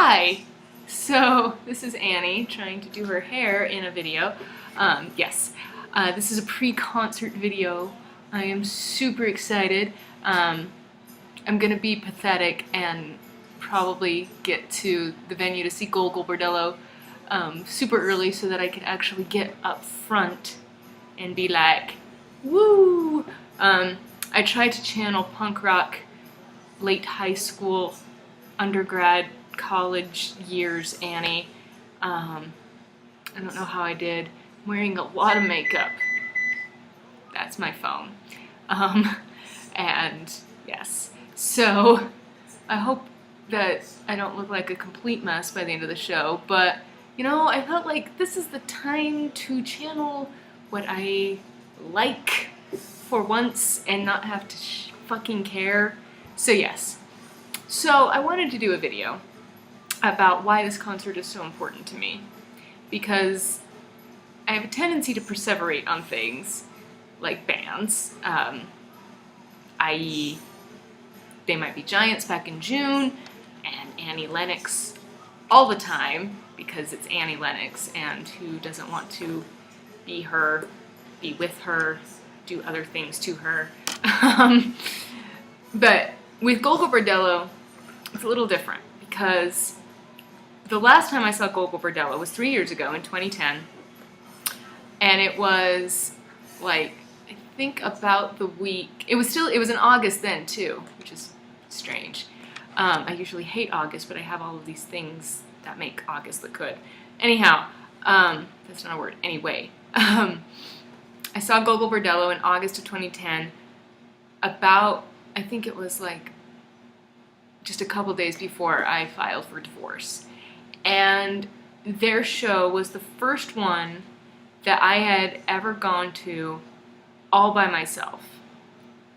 Hi! So, this is Annie trying to do her hair in a video. Yes, this is a pre-concert video. I am super excited. I'm gonna be pathetic and probably get to the venue to see Gogol Bordello super early so that I could actually get up front and be like, woo! I tried to channel punk rock late high school, undergrad, college years Annie. I don't know how I did. I'm wearing a lot of makeup. That's my phone. And yes, so I hope that I don't look like a complete mess by the end of the show, but you know, I felt like this is the time to channel what I like for once and not have to fucking care. So yes, so I wanted to do a video about why this concert is so important to me, because I have a tendency to perseverate on things like bands, i.e. They Might Be Giants back in June, and Annie Lennox all the time, because it's Annie Lennox, and who doesn't want to be her, be with her, do other things to her. But with Gogol Bordello, it's a little different, because the last time I saw Gogol Bordello was 3 years ago in 2010, and it was like, I think about the week, it was in August then too, which is strange. I usually hate August, but I have all of these things that make August look good. Anyhow, that's not a word, anyway. I saw Gogol Bordello in August of 2010, about, I think it was like just a couple days before I filed for divorce. And their show was the first one that I had ever gone to all by myself.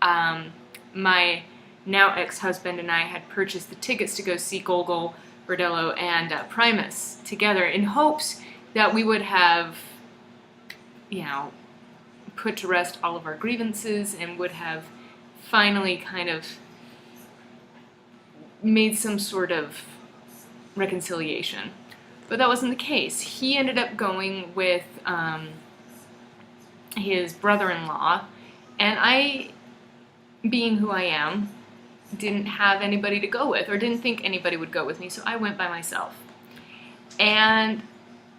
My now ex-husband and I had purchased the tickets to go see Gogol Bordello and Primus together in hopes that we would have, you know, put to rest all of our grievances and would have finally kind of made some sort of reconciliation. But that wasn't the case. He ended up going with his brother-in-law, and I, being who I am, didn't have anybody to go with, or didn't think anybody would go with me, so I went by myself. And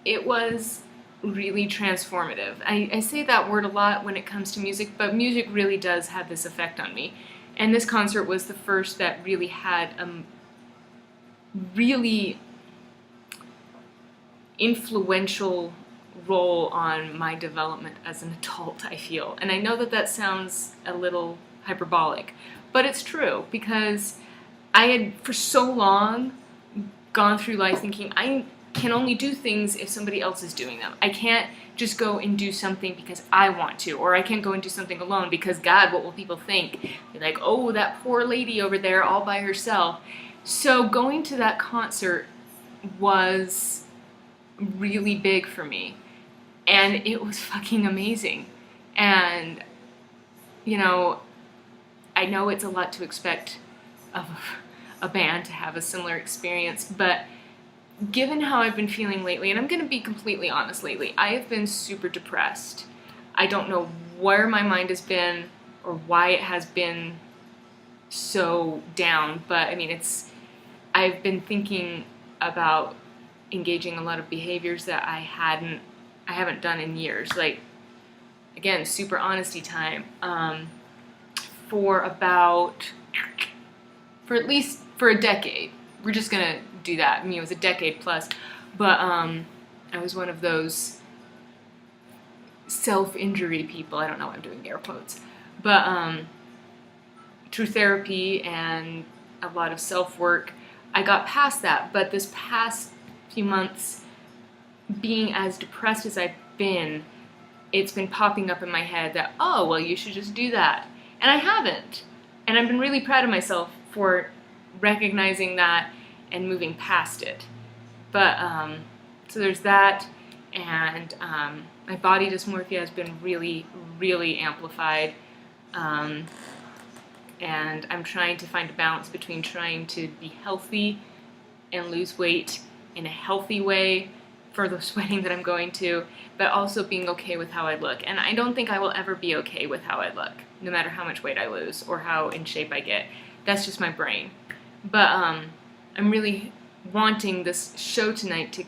it was really transformative. I say that word a lot when it comes to music, but music really does have this effect on me. And this concert was the first that really had a really influential role on my development as an adult, I feel. And I know that that sounds a little hyperbolic, but it's true, because I had for so long gone through life thinking I can only do things if somebody else is doing them. I can't just go and do something because I want to, or I can't go and do something alone because, God, what will people think? They're like, oh, that poor lady over there all by herself. So going to that concert was really big for me, and it was fucking amazing. And, you know it's a lot to expect of a band to have a similar experience, but given how I've been feeling lately, and I'm going to be completely honest lately, I have been super depressed. I don't know where my mind has been or why it has been so down, but I mean, I've been thinking about engaging a lot of behaviors that I haven't done in years. Like, again, super honesty time. For a decade. We're just gonna do that. I mean, it was a decade plus, but I was one of those self-injury people. I don't know why I'm doing air quotes, but through therapy and a lot of self-work, I got past that. But this past few months, being as depressed as I've been, it's been popping up in my head that, oh, well, you should just do that. And I haven't. And I've been really proud of myself for recognizing that and moving past it. But, so there's that, and my body dysmorphia has been really, really amplified. And I'm trying to find a balance between trying to be healthy and lose weight in a healthy way for the sweating that I'm going to, but also being okay with how I look. And I don't think I will ever be okay with how I look, no matter how much weight I lose or how in shape I get. That's just my brain. But I'm really wanting this show tonight to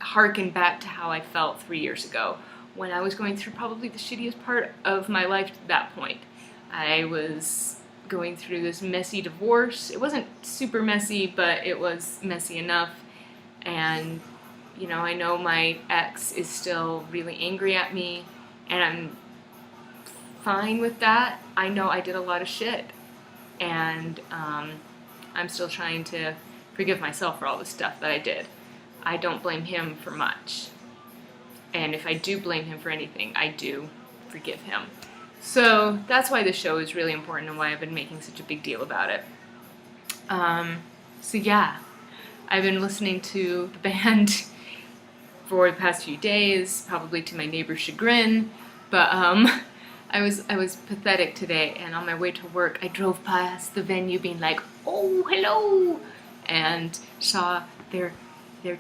harken back to how I felt 3 years ago, when I was going through probably the shittiest part of my life at that point. I was going through this messy divorce. It wasn't super messy, but it was messy enough. And, you know, I know my ex is still really angry at me, and I'm fine with that. I know I did a lot of shit, and I'm still trying to forgive myself for all the stuff that I did. I don't blame him for much. And if I do blame him for anything, I do forgive him. So that's why this show is really important and why I've been making such a big deal about it. So yeah, I've been listening to the band for the past few days, probably to my neighbor's chagrin, but I was pathetic today, and on my way to work, I drove past the venue being like, oh, hello, and saw their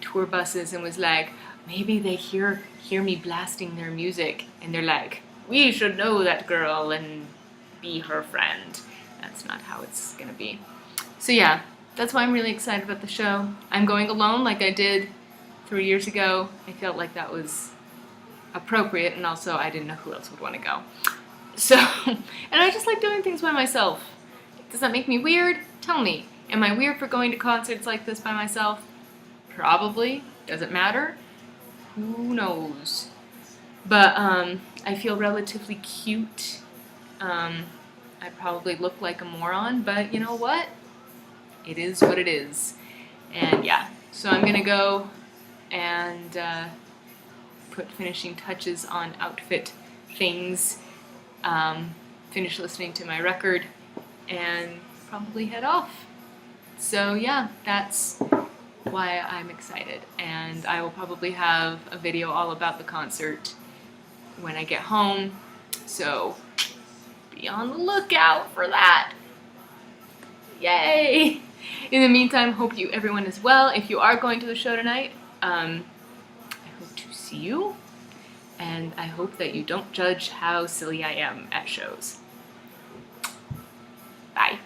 tour buses and was like, maybe they hear me blasting their music, and they're like, we should know that girl and be her friend. That's not how it's gonna be. So yeah, that's why I'm really excited about the show. I'm going alone like I did 3 years ago. I felt like that was appropriate, and also I didn't know who else would want to go. So, and I just like doing things by myself. Does that make me weird? Tell me. Am I weird for going to concerts like this by myself? Probably. Does it matter? Who knows? But I feel relatively cute. I probably look like a moron, but you know what? It is what it is. And yeah, so I'm gonna go and put finishing touches on outfit things, finish listening to my record, and probably head off. So yeah, that's why I'm excited, and I will probably have a video all about the concert when I get home, so be on the lookout for that. Yay! In the meantime, hope everyone is well. If you are going to the show tonight, I hope to see you, and I hope that you don't judge how silly I am at shows. Bye.